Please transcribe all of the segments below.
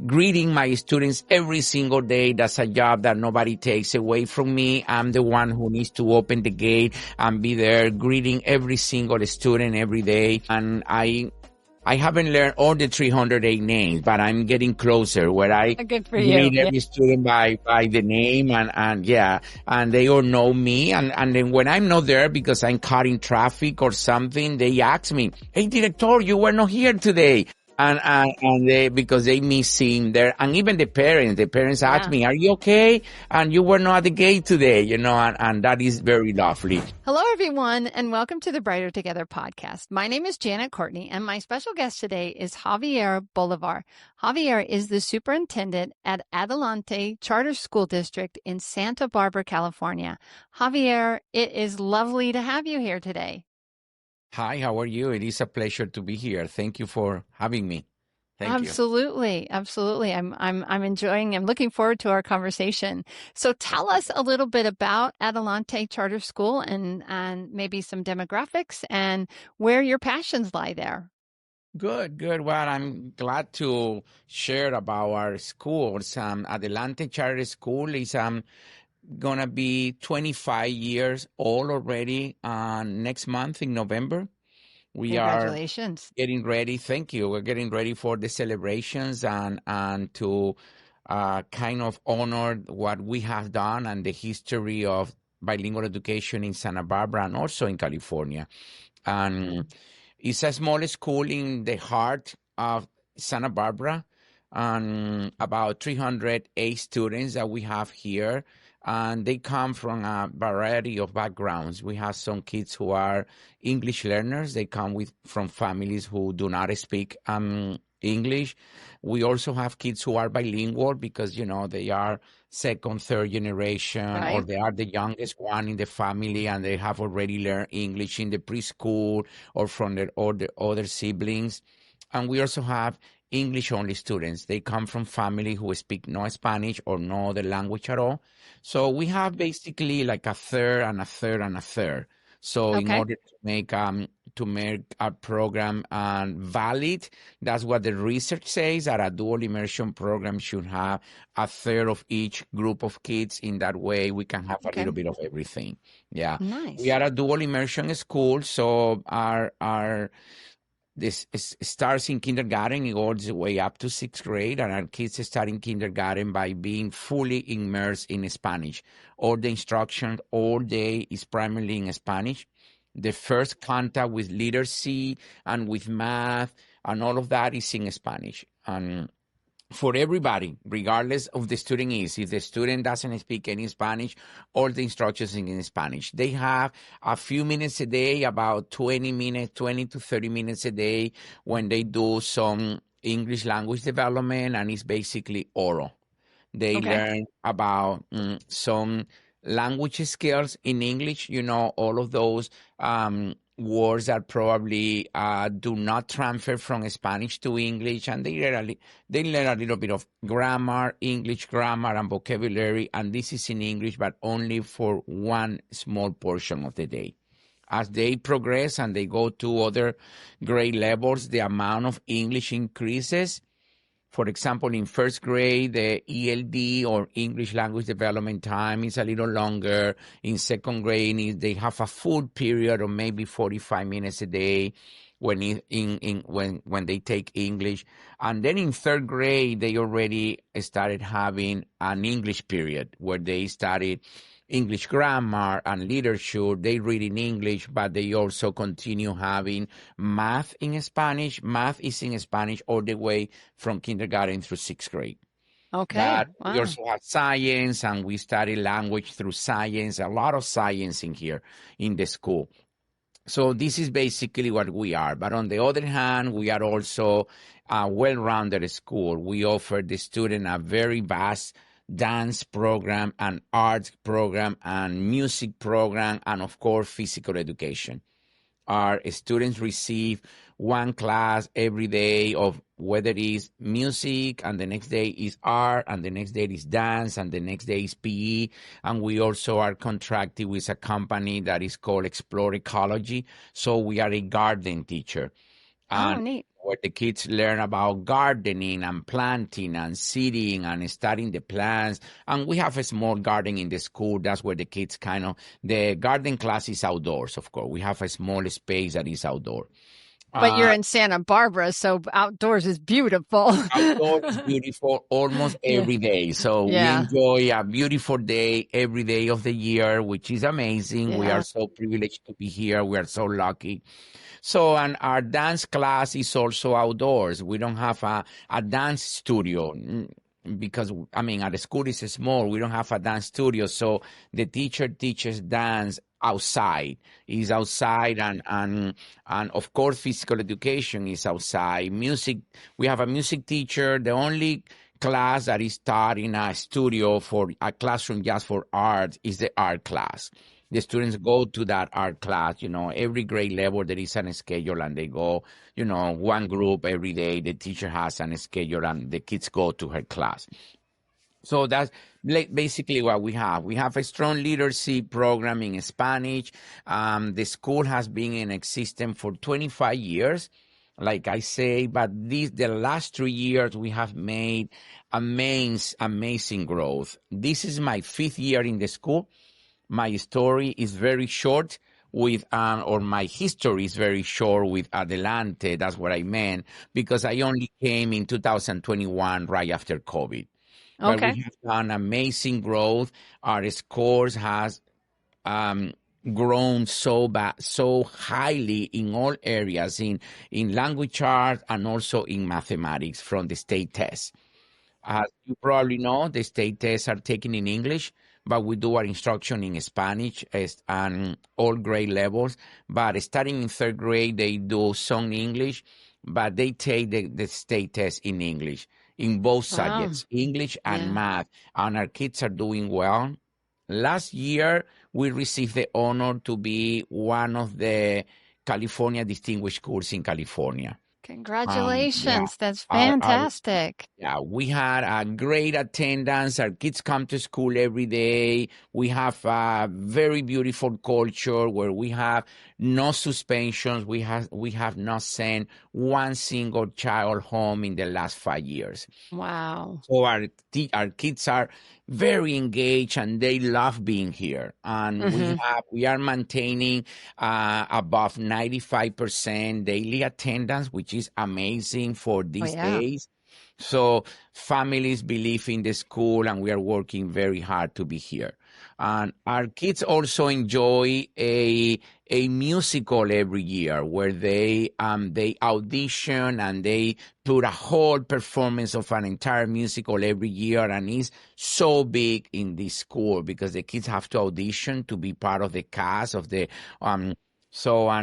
greeting my students every single day. That's a job that nobody takes away from me. I'm the one who needs to open the gate and be there greeting every single student every day. And I haven't learned all the 308 names, but I'm getting closer where I Good for greet you. every student by the name and they all know me. And then when I'm not there because I'm caught in traffic or something, they ask me, "Hey, director, you were not here today." And they, because they miss seeing there, and even the parents ask me, "Are you okay? And you were not at the gate today," and that is very lovely. Hello, everyone, and welcome to the Brighter Together podcast. My name is Janet Courtney, and my special guest today is Javier Bolivar. Javier is the superintendent at Adelante Charter School District in Santa Barbara, California. Javier, it is lovely to have you here today. Hi, how are you? It is a pleasure to be here. Thank you for having me. Thank you. Absolutely. I'm enjoying, I'm looking forward to our conversation. So tell us a little bit about Adelante Charter School and maybe some demographics and where your passions lie there. Good. Well, I'm glad to share about our schools. Adelante Charter School is gonna be 25 years old already next month in November. We Congratulations. are getting ready. Thank you. We're getting ready for the celebrations and to kind of honor what we have done and the history of bilingual education in Santa Barbara and also in California. And it's a small school in the heart of Santa Barbara, and about 308 students that we have here. And they come from a variety of backgrounds. We have some kids who are English learners. They come from families who do not speak English. We also have kids who are bilingual because, they are second, third generation, or they are the youngest one in the family and they have already learned English in the preschool or from their other siblings. And we also have English-only students. They come from family who speak no Spanish or no other language at all. So we have basically like a third and a third and a third. So in order to make our program valid, that's what the research says, that a dual immersion program should have a third of each group of kids. In that way, we can have a little bit of everything. Yeah. Nice. We are a dual immersion school, so this starts in kindergarten, it goes the way up to sixth grade, and our kids start in kindergarten by being fully immersed in Spanish. All the instruction all day is primarily in Spanish. The first contact with literacy and with math and all of that is in Spanish. And for everybody, regardless of the student if the student doesn't speak any Spanish, all the instructions in Spanish. They have a few minutes a day, about 20 to 30 minutes a day when they do some English language development, and it's basically oral. They learn about some language skills in English, all of those words that probably do not transfer from Spanish to English, and they learn a little bit of grammar, English grammar and vocabulary, and this is in English, but only for one small portion of the day. As they progress and they go to other grade levels, the amount of English increases. For example, in first grade, the ELD or English language development time is a little longer. In second grade, they have a full period of maybe 45 minutes a day when they take English. And then in third grade, they already started having an English period where they started English grammar and literature. They read in English, but they also continue having math in Spanish. Math is in Spanish all the way from kindergarten through sixth grade. But we also have science, and we study language through science, a lot of science in here in the school. So this is basically what we are. But on the other hand, we are also a well-rounded school. We offer the student a very vast dance program, and arts program, and music program, and of course, physical education. Our students receive one class every day of whether it is music, and the next day is art, and the next day is dance, and the next day is PE. And we also are contracted with a company that is called Explore Ecology. So we are a garden teacher. Oh, and neat. where the kids learn about gardening and planting and seeding and studying the plants. And we have a small garden in the school. That's where the kids the garden class is outdoors, of course. We have a small space that is outdoor. But you're Uh, in Santa Barbara, so outdoors is beautiful. Outdoor is beautiful almost Yeah. every day. So we Yeah. enjoy a beautiful day every day of the year, which is amazing. We are Yeah. so privileged to be here. We are so lucky. So, and our dance class is also outdoors. We don't have a dance studio because, I mean, at the school is small. We don't have a dance studio. So the teacher teaches dance outside. Is outside and of course physical education is outside. Music, we have a music teacher. The only class that is taught in a studio for a classroom just for art is the art class. The students go to that art class, every grade level there is a schedule and they go, one group every day. The teacher has a schedule and the kids go to her class. So that's basically what we have. We have a strong leadership program in Spanish. The school has been in existence for 25 years, like I say, but the last 3 years we have made amazing growth. This is my 5th year in the school. My story is very short or my history is very short with Adelante. That's what I meant, because I only came in 2021 right after COVID. But Okay. we have done amazing growth. Our scores has grown so highly in all areas, in language arts and also in mathematics from the state test. As you probably know, the state tests are taken in English, but we do our instruction in Spanish and all grade levels. But starting in 3rd grade, they do some English, but they take the state test in English in both Wow. subjects, English and Yeah. math. And our kids are doing well. Last year, we received the honor to be one of the California Distinguished Schools in California. Yeah, Congratulations. That's our fantastic. yeah, we had a great attendance. Our kids come to school every day. We have a very beautiful culture where we have no suspensions. We have not sent one single child home in the last 5 years. Wow. So our kids are very engaged and they love being here. And Hmm. we are maintaining above 95% daily attendance, which is amazing for Oh, these yeah. days. So families believe in the school and we are working very hard to be here. And our kids also enjoy a musical every year where they audition and they put a whole performance of an entire musical every year, and it's so big in this school because the kids have to audition to be part of the cast of the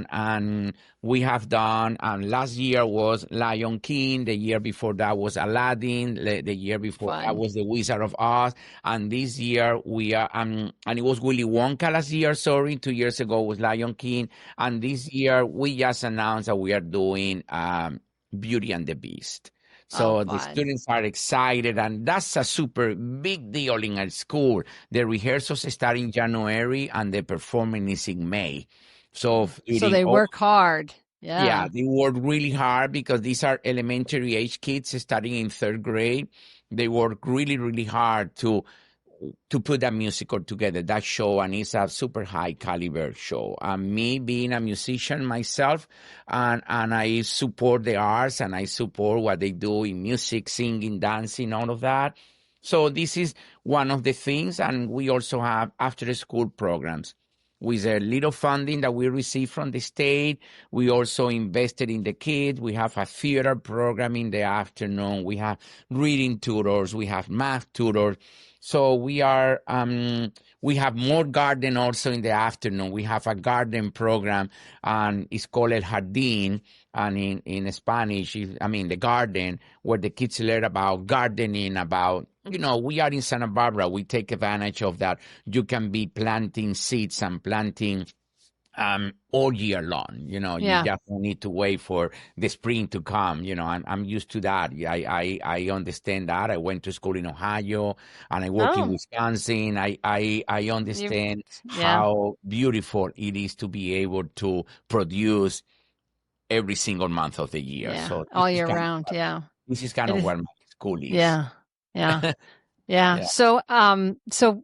and we have done, last year was Lion King, the year before that was Aladdin, the year before that Fun. was The Wizard of Oz, and this year we are, and it was Willy Wonka last year, sorry, 2 years ago was Lion King, and this year we just announced that we are doing Beauty and the Beast. Oh, So the fun. students are excited, and that's a super big deal in our school. The rehearsals start in January, and the performance is in May. So So during they all, work hard. yeah, Yeah. they work really hard because these are elementary age kids studying in 3rd grade. They work really, really hard to put that musical together, that show, and it's a super high caliber show. Me being a musician myself, and I support the arts and I support what they do in music, singing, dancing, all of that. So this is one of the things, and we also have after school programs. With a little funding that we receive from the state, we also invested in the kids. We have a theater program in the afternoon. We have reading tutors. We have math tutors. So we have more garden also in the afternoon. We have a garden program, and it's called El Jardín, and in Spanish, the garden, where the kids learn about gardening, about, we are in Santa Barbara. We take advantage of that. You can be planting seeds and planting all year long. You Yeah. just don't need to wait for the spring to come. I'm used to that. I understand that. I went to school in Ohio and I work in Oh, Wisconsin. I you, understand yeah. how beautiful it is to be able to produce every single month of the year. Yeah, So all year round. Yeah, this is kind it of is. where my school is. Yeah, yeah, yeah. Yeah. So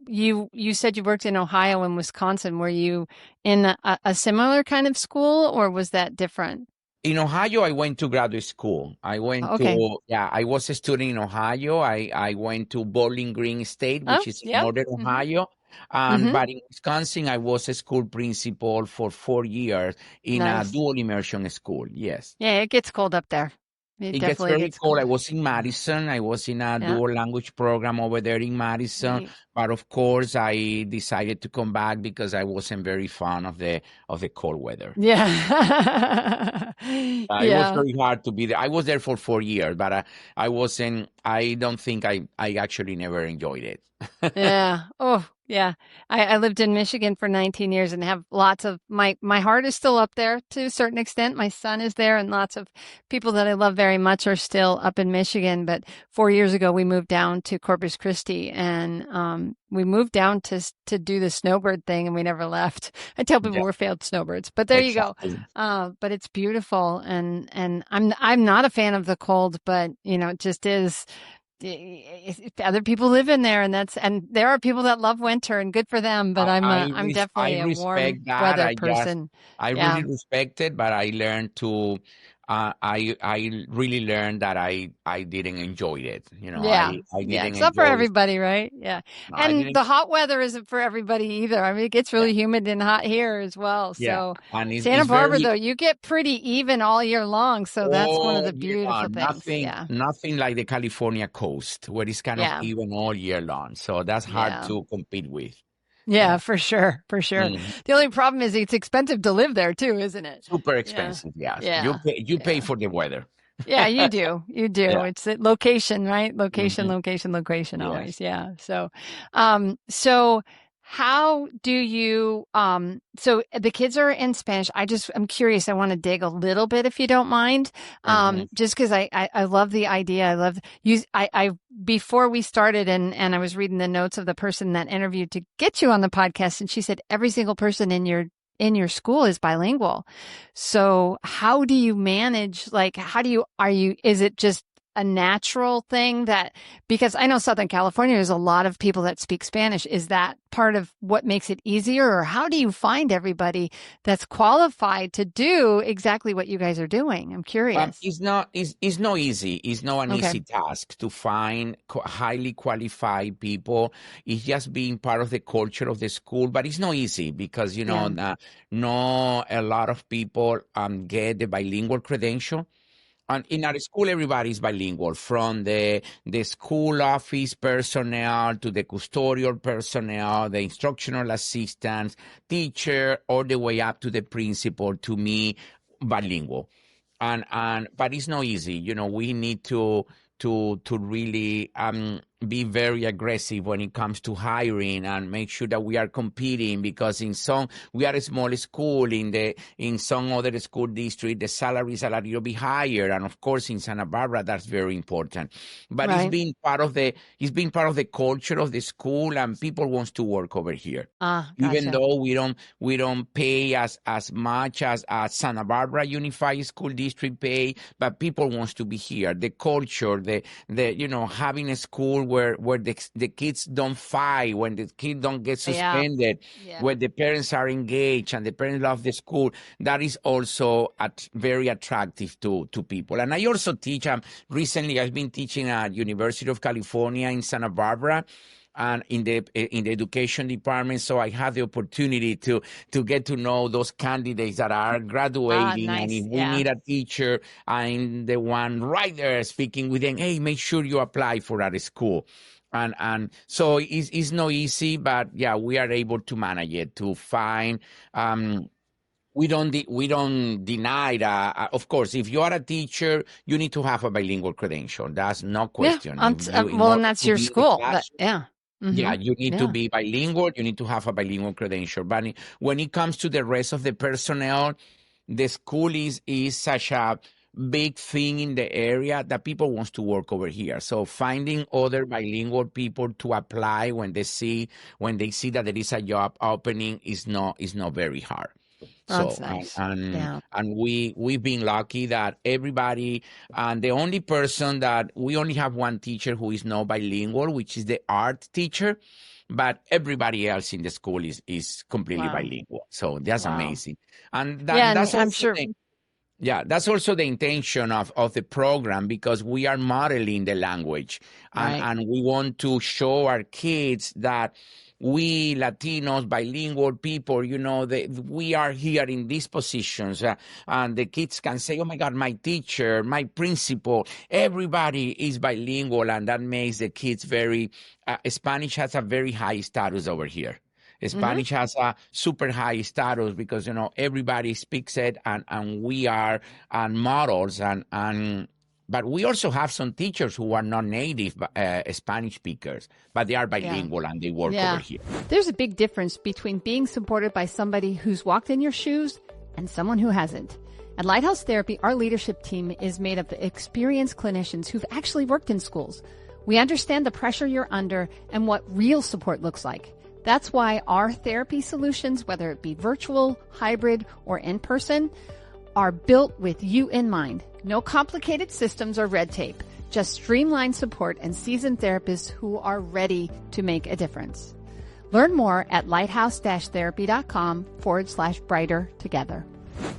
you said you worked in Ohio and Wisconsin. Were you in a similar kind of school, or was that different? In Ohio, I went to graduate school. Okay. I was a student in Ohio. I went to Bowling Green State, Oh, which is in yep. northern Mm-hmm. Ohio. Mm-hmm. But in Wisconsin, I was a school principal for 4 years in a Nice. dual immersion school. Yes. Yeah, it gets cold up there. It It gets definitely very gets cold. cold. I was in Madison. I was in a Yeah. dual language program over there in Madison. Neat. But of course, I decided to come back because I wasn't very fond of the cold weather. Yeah. It was Yeah. very hard to be there. I was there for 4 years, but I wasn't. I don't think I actually never enjoyed it. Yeah. Oh, yeah. I lived in Michigan for 19 years and have lots of my heart is still up there to a certain extent. My son is there and lots of people that I love very much are still up in Michigan. But 4 years ago we moved down to Corpus Christi and we moved down to do the snowbird thing and we never left. I tell people Yeah, we're failed snowbirds, but there you go. exactly. But it's beautiful and I'm not a fan of the cold, but it just is other people live in there and there are people that love winter and good for them, but I'm I definitely a warm respect that. weather person. I Yeah. really respect it, but I learned to. I really learned that I didn't enjoy it. Yeah. I Yeah. didn't It's not for enjoy. everybody, right? Yeah. No, I And didn't. the hot weather isn't for everybody either. I mean, it gets Yeah, really humid and hot here as well. yeah, So and Santa it's Barbara, very. though, you get pretty even all year long. So that's one of All the year beautiful long. things. Yeah. Nothing like the California coast, where it's kind of Yeah. even all year long. So that's hard Yeah. to compete with. Yeah, Yeah. for sure. For sure. Mhm. The only problem is it's expensive to live there too, isn't it? Super Yeah. expensive. Yes. Yeah. You pay Yeah. for the weather. Yeah, you do. You do. Yeah. It's location, right? Location, Hmm. location, location Yes. always. Yeah. So how do you, so the kids are in Spanish. I'm curious. I want to dig a little bit if you don't mind. Hmm. Just because I love the idea. I love before we started and I was reading the notes of the person that interviewed to get you on the podcast. And she said, every single person in your school is bilingual. So how do you manage, like, is it just a natural thing because I know Southern California, there's a lot of people that speak Spanish. Is that part of what makes it easier? Or how do you find everybody that's qualified to do exactly what you guys are doing? I'm curious. It's not easy. It's not an Okay. easy task to find highly qualified people. It's just being part of the culture of the school, but it's not easy because Yeah. no, a lot of people get the bilingual credential. And in our school, everybody is bilingual, from the school office personnel to the custodial personnel, the instructional assistants, teacher, all the way up to the principal, to me, bilingual. But it's not easy. We need to really be very aggressive when it comes to hiring and make sure that we are competing, because we are a small school. In some other school district, the salaries are a little bit higher, and of course in Santa Barbara that's very important. But Right. it's been part of the culture of the school, and people wants to work over here. Ah, Even gotcha. though we don't pay as much as Santa Barbara Unified School District pay, but people wants to be here. The culture, the having a school where the kids don't fight, when the kids don't get Yeah. suspended, Yeah. where the parents are engaged and the parents love the school, that is also very attractive to people. And I also teach. Recently, I've been teaching at University of California in Santa Barbara, and in the education department. So I have the opportunity to get to know those candidates that are Ah, graduating. And nice. if we Yeah. need a teacher, I'm the one right there speaking with them. Hey, make sure you apply for that school. And so it's not easy, but yeah, we are able to manage it, to find. We don't deny that. Of course, if you are a teacher, you need to have a bilingual credential. That's no Yeah. question. If you, in Well, and order that's to your be in the school. classroom, Yeah. yeah, Mm-hmm. you need to Yeah. be bilingual. You need to have a bilingual credential. But when it comes to the rest of the personnel, the school is such a big thing in the area that people wants to work over here. So finding other bilingual people to apply when they see that there is a job opening is not very hard. That's So nice. and Yeah. and we've been lucky that everybody, and the only person that we only have one teacher who is not bilingual, which is the art teacher, but everybody else in the school is completely Wow. bilingual. So that's Wow. amazing. And Yeah, and that's I'm also sure. that's also the intention of the program, because we are modeling the language, Right. and we want to show our kids that we Latinos, bilingual people, we are here in these positions, and the kids can say, "Oh my God, my teacher, my principal, everybody is bilingual," and that makes the kids very. Spanish has a very high status over here. Mm-hmm. Spanish has a super high status because everybody speaks it, and we are and models but we also have some teachers who are not native Spanish speakers, but they are Yeah. bilingual and they work over Yeah. here. There's a big difference between being supported by somebody who's walked in your shoes and someone who hasn't. At Lighthouse Therapy, our leadership team is made up of experienced clinicians who've actually worked in schools. We understand the pressure you're under and what real support looks like. That's why our therapy solutions, whether it be virtual, hybrid, or in person, are built with you in mind. No complicated systems or red tape, just streamlined support and seasoned therapists who are ready to make a difference. Learn more at lighthouse-therapy.com/brighter together.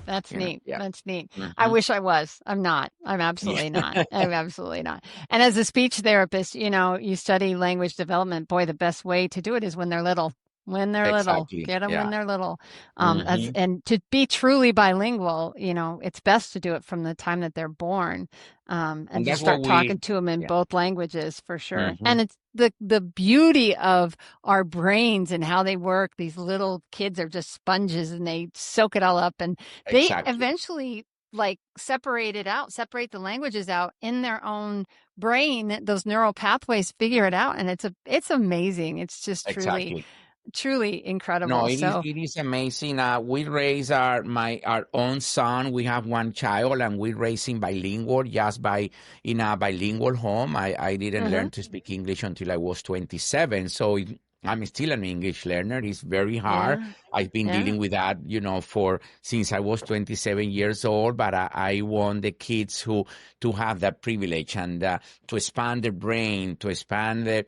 That's neat. Yeah. That's neat. Mm-hmm. I wish I was. I'm not. I'm absolutely not. I'm absolutely not. And as a speech therapist, you study language development. Boy, the best way to do it is when they're little. When they're little, get them when they're little. And to be truly bilingual, it's best to do it from the time that they're born, and just start talking to them in both languages for sure. Mm-hmm. And it's the beauty of our brains and how they work. These little kids are just sponges and they soak it all up, and they eventually separate the languages out in their own brain. Those neural pathways figure it out, and it's amazing. It's just truly incredible. No, it is amazing. We raise our own son. We have one child, and we raise him bilingual just in a bilingual home. I didn't learn to speak English until I was 27. So I'm still an English learner. It's very hard. Yeah. I've been dealing with that, since I was 27 years old. But I want the kids to have that privilege and to expand their brain, to expand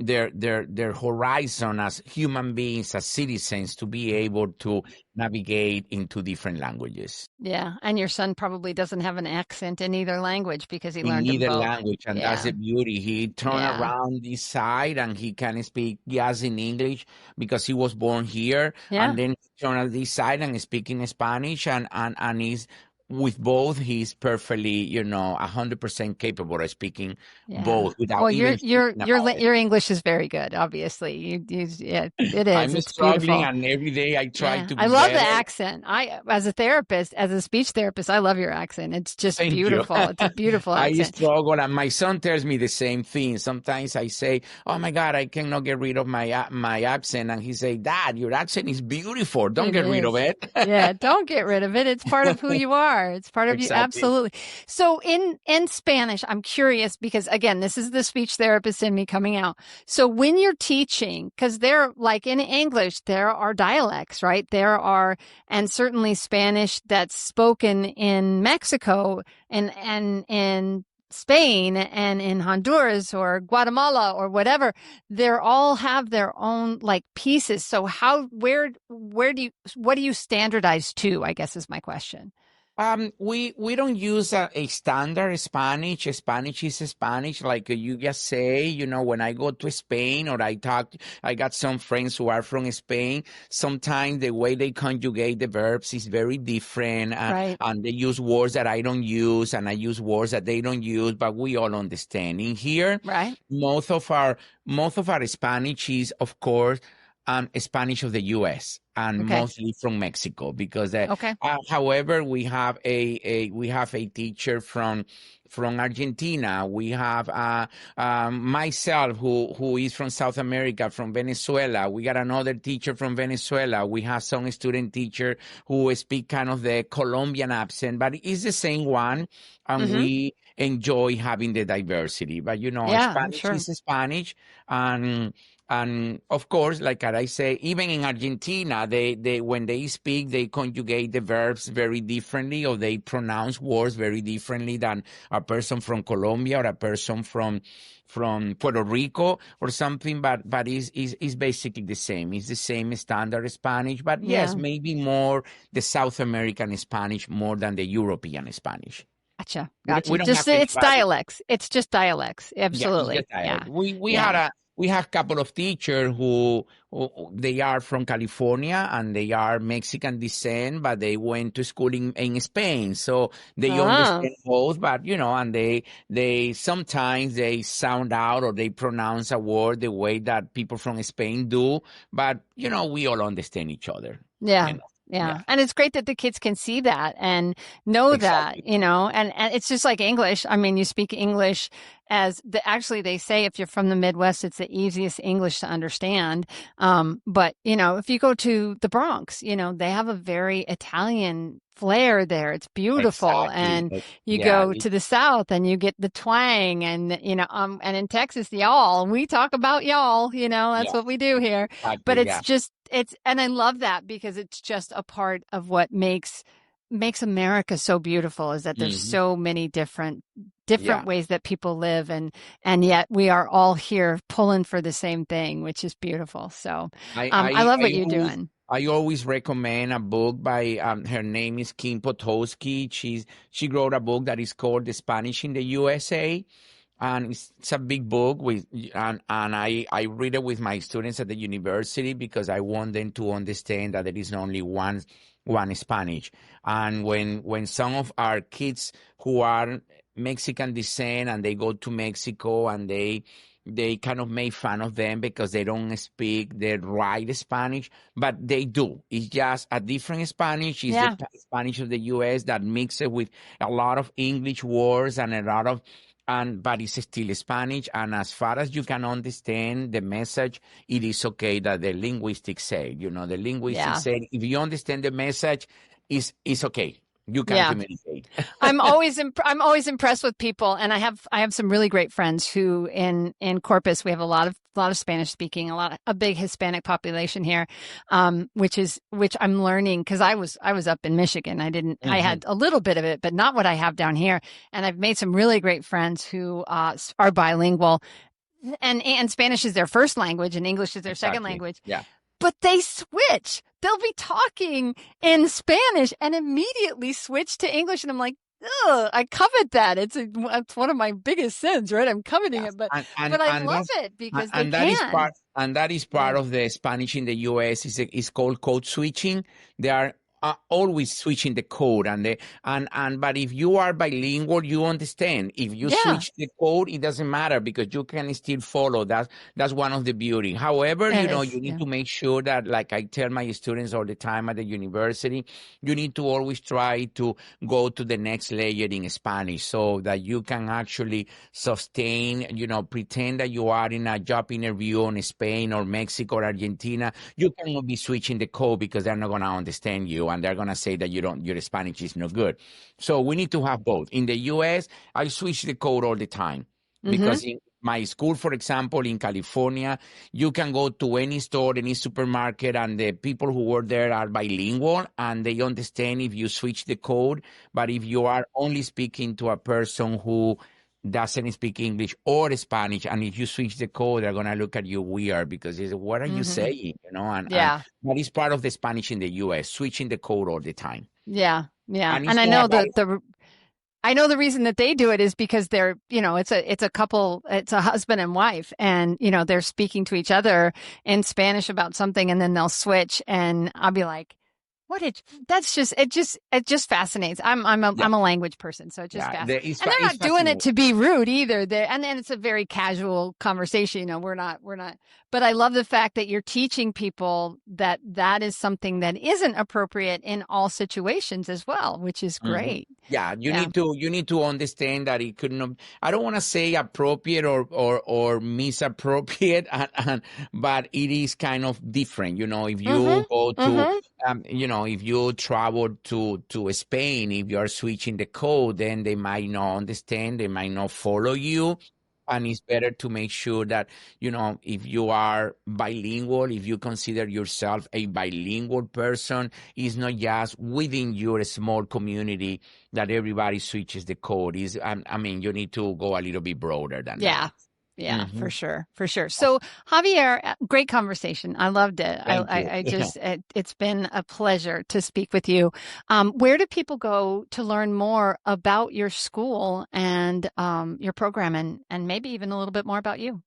their horizon as human beings, as citizens, to be able to navigate into different languages. Yeah, and your son probably doesn't have an accent in either language because he learned in them either both. language, and that's the beauty. He turned around this side and he can speak just in English because he was born here, and then he turned on this side and speak in Spanish, and he's with both. He's perfectly, 100% capable of speaking both without. Well, your English is very good. Obviously, it is. I'm it's struggling, beautiful. and every day I try to. I love the accent. As a therapist, as a speech therapist, I love your accent. It's just beautiful. It's a beautiful accent. I struggle, and my son tells me the same thing. Sometimes I say, "Oh my God, I cannot get rid of my accent," and he say, "Dad, your accent is beautiful. Don't get rid of it." Yeah, don't get rid of it. It's part of who you are. It's part of you. Absolutely. So in Spanish, I'm curious because again, this is the speech therapist in me coming out. So when you're teaching, because they're like in English, there are dialects, right? And certainly Spanish that's spoken in Mexico and in Spain and in Honduras or Guatemala or whatever, they all have their own pieces. So what do you standardize to, I guess is my question. We don't use a standard Spanish. Spanish is Spanish, like you just say. When I go to Spain or I got some friends who are from Spain. Sometimes the way they conjugate the verbs is very different, and they use words that I don't use, and I use words that they don't use. But we all understand. In here, most of our Spanish is, of course, Spanish of the U.S. and mostly from Mexico, because however, we have a teacher from Argentina. We have myself who is from South America, from Venezuela. We got another teacher from Venezuela. We have some student teacher who speak kind of the Colombian accent, but it's the same one, and we enjoy having the diversity. But Spanish is Spanish, and of course, like I say, even in Argentina, they when they speak, they conjugate the verbs very differently, or they pronounce words very differently than a person from Colombia or a person from Puerto Rico or something, but it's basically the same. It's the same standard Spanish, but yes, Yeah. maybe more the South American Spanish more than the European Spanish. Gotcha. We don't Just have it's anybody. dialects. It's just dialects. Yeah, it's Absolutely. just dialect. Yeah. We we have a couple of teachers who they are from California and they are Mexican descent, but they went to school in Spain, so they Oh, understand both. But and they sometimes they sound out or they pronounce a word the way that people from Spain do. But we all understand each other. yeah. You know, Yeah. yeah, And it's great that the kids can see that and know that, exactly. and it's just like English. I mean, you speak English actually they say if you're from the Midwest, it's the easiest English to understand. But if you go to the Bronx, they have a very Italian flair there. It's beautiful. Exactly. And you Yeah, go to the South and you get the twang and in Texas, y'all, we talk about y'all, that's yeah, what we do here. But exactly. it's Yeah. just, and I love that because it's just a part of what makes America so beautiful is that there's Hmm. so many different Yeah. ways that people live and yet we are all here pulling for the same thing, which is beautiful. So, I I I love what I you're always doing. I always recommend a book by her name is Kim Potosky. She wrote a book that is called The Spanish in the USA, and it's a big book and I read it with my students at the university because I want them to understand that there is only one Spanish. And when some of our kids who are Mexican descent and they go to Mexico and they kind of make fun of them because they don't speak the right Spanish, but they do. It's just a different Spanish. It's the Yeah. Spanish of the U.S. that mixes with a lot of English words and a lot of, but it's still Spanish. And as far as you can understand the message, it is okay that the linguistics say. The linguistics Yeah. say if you understand the message, it's okay. You can Yeah. communicate. I'm always impressed with people, and I have some really great friends who in Corpus we have a lot of Spanish speaking, a big Hispanic population here, which I'm learning because I was up in Michigan. I Mhm. had a little bit of it, but not what I have down here. And I've made some really great friends who are bilingual, and Spanish is their first language, and English is their second Exactly. language, Yeah. but they switch. They'll be talking in Spanish and immediately switch to English. And I'm like, ugh, I covet that. It's one of my biggest sins, right? I'm coveting Yes, it, but and I and love that's it because they that is can. part Yeah. of the Spanish in the U.S. is called code switching. They are always switching the code, and but if you are bilingual, you understand. If you Yeah, switch the code, it doesn't matter because you can still follow. That's one of the beauty. However, it you is. need Yeah. to make sure that, like I tell my students all the time at the university, you need to always try to go to the next layer in Spanish so that you can actually sustain, pretend that you are in a job interview in Spain or Mexico or Argentina. You cannot be switching the code because they're not going to understand you and they're going to say that your Spanish is no good. So we need to have both. In the US, I switch the code all the time Mm-hmm. because in my school, for example, in California, you can go to any store, any supermarket, and the people who work there are bilingual and they understand if you switch the code. But if you are only speaking to a person who doesn't speak English or Spanish, and if you switch the code, they're gonna look at you weird because it's, what are you Mm-hmm. saying? And Yeah. that is part of the Spanish in the U.S. switching the code all the time, Yeah. Yeah. and And it's I not know about I know the reason that they do it is because they're, it's a couple, it's a husband and wife, and they're speaking to each other in Spanish about something, and then they'll switch, and I'll be like, "What did?" That's just it just fascinates. yeah, I'm a language person, so it just yeah. fascinates, and they're It's not doing it fascinating. to be rude either. And then it's a very casual conversation. We're not. But I love the fact that you're teaching people that is something that isn't appropriate in all situations as well, which is Hmm. great. Yeah, Yeah. you need to understand that it could not. I don't want to say appropriate or misappropriate, but it is kind of different. If Mm-hmm. you go to, Mm-hmm. if you travel to Spain, if you are switching the code, then they might not understand. They might not follow you. And it's better to make sure that, if you are bilingual, if you consider yourself a bilingual person, it's not just within your small community that everybody switches the code. You need to go a little bit broader than that. Yeah, for sure. For sure. So Javier, great conversation. I loved it. Thank you. I just, it's been a pleasure to speak with you. Where do people go to learn more about your school and your program and maybe even a little bit more about you?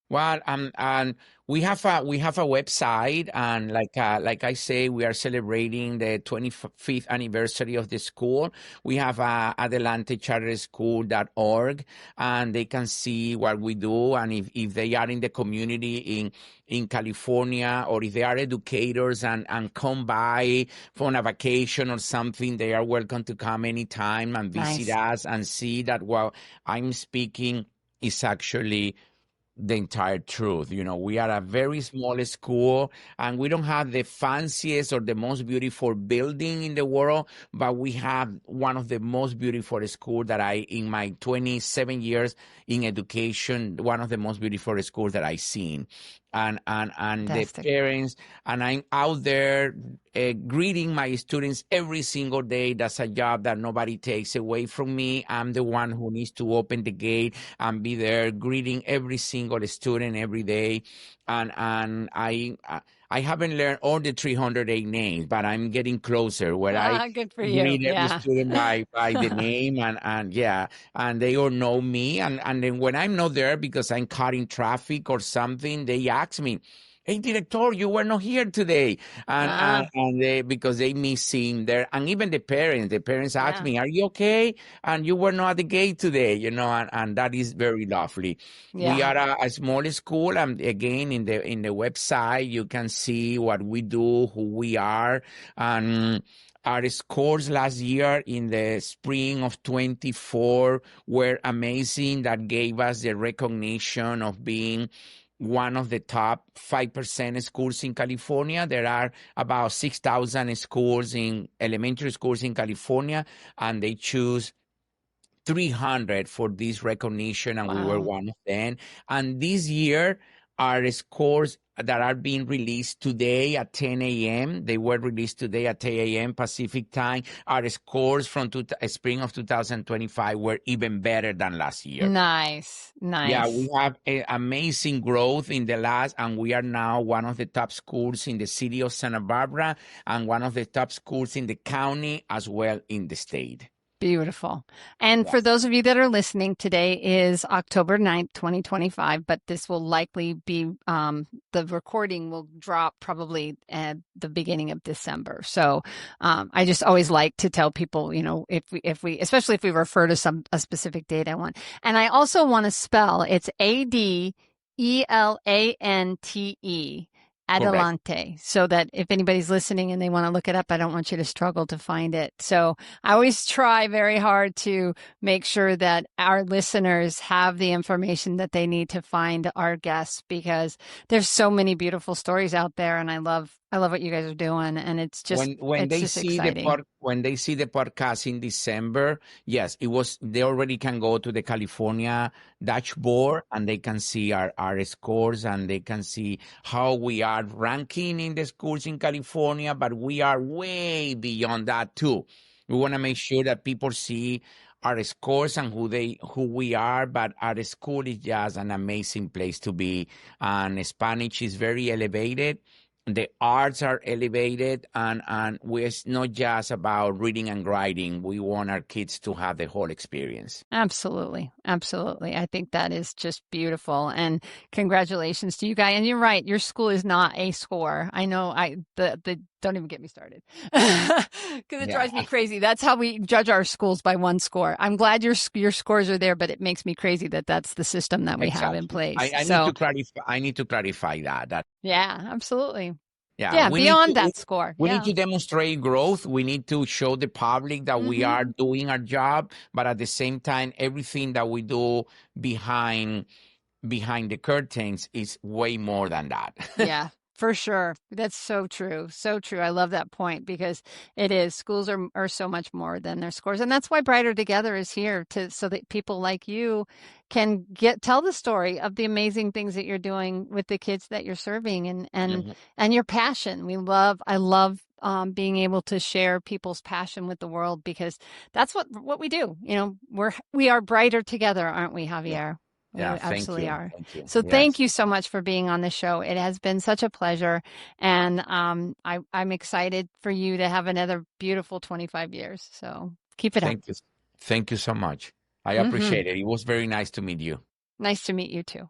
Well, and we have a website, and like I say, we are celebrating the 25th anniversary of the school. We have Adelante Charter School.org, and they can see what we do, and if they are in the community in California, or if they are educators and come by for a vacation or something, they are welcome to come anytime and visit us and see that what I'm speaking is actually the entire truth. We are a very small school, and we don't have the fanciest or the most beautiful building in the world, but we have one of the most beautiful schools that in my 27 years in education, one of the most beautiful schools that I've seen. And the parents, and I'm out there greeting my students every single day. That's a job that nobody takes away from me. I'm the one who needs to open the gate and be there greeting every single student every day. And I haven't learned all the 308 names, but I'm getting closer where I good for greet you. every student by the name, and they all know me. And then when I'm not there because I'm caught in traffic or something, they ask me, "Hey, director, you were not here today," and they, because they miss seeing there, and even the parents ask me, "Are you okay? And you were not at the gate today," and that is very lovely. We are a small school, and again, in the website, you can see what we do, who we are, and our scores last year in the spring of 24 were amazing. That gave us the recognition of being one of the top 5% schools in California. There are about 6,000 schools elementary schools in California, and they choose 300 for this recognition, and we were one of them. And this year, our scores that are being released today at 10 a.m., they were released today at 10 a.m. Pacific time. Our scores from spring of 2025 were even better than last year. Nice. Yeah, we have amazing growth in the last, and we are now one of the top schools in the city of Santa Barbara and one of the top schools in the county as well in the state. Beautiful. And for those of you that are listening, today is October 9th, 2025, but this will likely be, the recording will drop probably at the beginning of December. So I just always like to tell people, if we, especially if we refer to a specific date I want. And I also want to spell, it's Adelante. Adelante, so that if anybody's listening and they want to look it up, I don't want you to struggle to find it. So I always try very hard to make sure that our listeners have the information that they need to find our guests, because there's so many beautiful stories out there, and I love what you guys are doing, and it's just when they just see exciting. when they see the podcast in December, yes, they already can go to the California dashboard, and they can see our scores, and they can see how we are ranking in the schools in California, but we are way beyond that too. We want to make sure that people see our scores and who we are, but our school is just an amazing place to be, and Spanish is very elevated. The arts are elevated, and it's not just about reading and writing. We want our kids to have the whole experience. Absolutely. Absolutely. I think that is just beautiful. And congratulations to you guys. And you're right, your school is not a score. I know don't even get me started, because it drives me crazy. That's how we judge our schools, by one score. I'm glad your scores are there, but it makes me crazy that that's the system that we have in place. I need to clarify that. Yeah, absolutely. Yeah, beyond that score. We need to demonstrate growth. We need to show the public that we are doing our job, but at the same time, everything that we do behind the curtains is way more than that. Yeah. For sure. That's so true. So true. I love that point because it is. Schools are so much more than their scores. And that's why Brighter Together is here to so that people like you can tell the story of the amazing things that you're doing with the kids that you're serving and your passion. I love being able to share people's passion with the world because that's what we do. We are brighter together, aren't we, Yeah. Javier? We Yeah. Thank absolutely you. are. Thank you. So thank Yes. you so much for being on the show. It has been such a pleasure. And I'm excited for you to have another beautiful 25 years. So keep it up. Thank you. Thank you so much. I Hmm. appreciate it. It was very nice to meet you. Nice to meet you too.